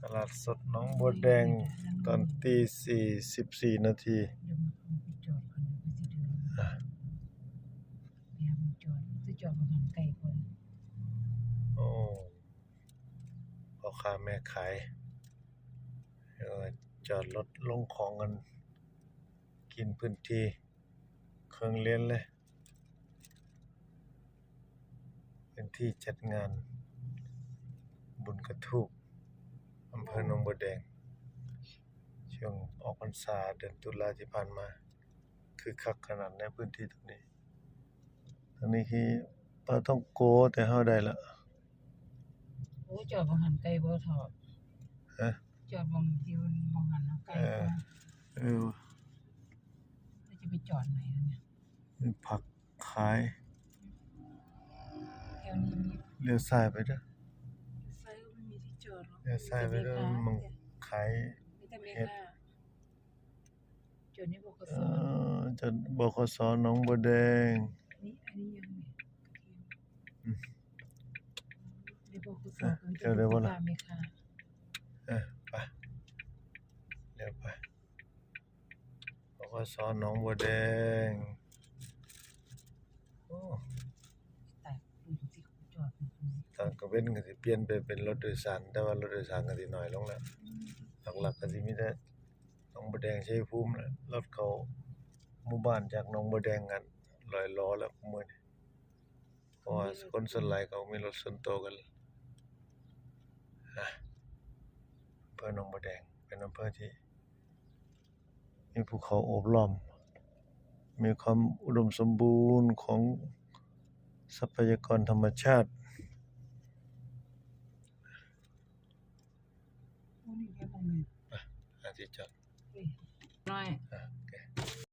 ตลาดสดหนองบัวแดงตอนตีสี่14 นาทีโอ้พ่อค้าแม่ขายจอดรถลงของกันกินพื้นที่เครื่องเล่นเลยเป็นที่จัดงานบุญกระทูบอำเภอหนองบัวแดงช่วงออกพรรษาเดือนตุลาที่ผ่านมาคือคักขนาดในพื้นที่ตรงนี้คือปลาท่องโกแต่เฮาได้ละโอ้จอดบ่หันไกลบ่ทอดฮะจอดบ่ที่มันบ่หันไกลกว่าแล้วจะไปจอดไหนล่ะเนี่ยมีผักขายแถวนี้มีเลี้ยวซ้ายไปเด้อไฟก็ไม่มีที่จอดหรอกเลี้ยวซ้ายไปเด้อมันขายมีแต่เมฆาจอดนี่บขส. จดบขส.หนองบัวแดงอันนี้ยังเนี่ยเดี๋ยวบขส. เดี๋ยวบ่ล่ะเมฆาไปเดี๋ยวไปบขส.หนองบัวแดงโอ้แต่ดูสิจอดตอนกลางเว้นก็สิเปลี่ยนไปเป็นรถโดยสารแต่ว่ารถโดยสารก็สิน้อยลงแล้วหลักๆก็สิมีแต่หนองบัวแดงชัยภูมิแหละรถเข้าหมู่บ้านจากหนองบัวแดงกัน100 ล้อแล้วมื้อนี้เพราะว่าคนส่วนหลายเขามีรถส่วนตัวกันอำเภอหนองบัวแดงเป็นอำเภอที่มีภูเขาโอบล้อมมีความอุดมสมบูรณ์ของทรัพยากรธรรมชาติโอ้นี่แค่ตรงนี้ที่จอดน้อย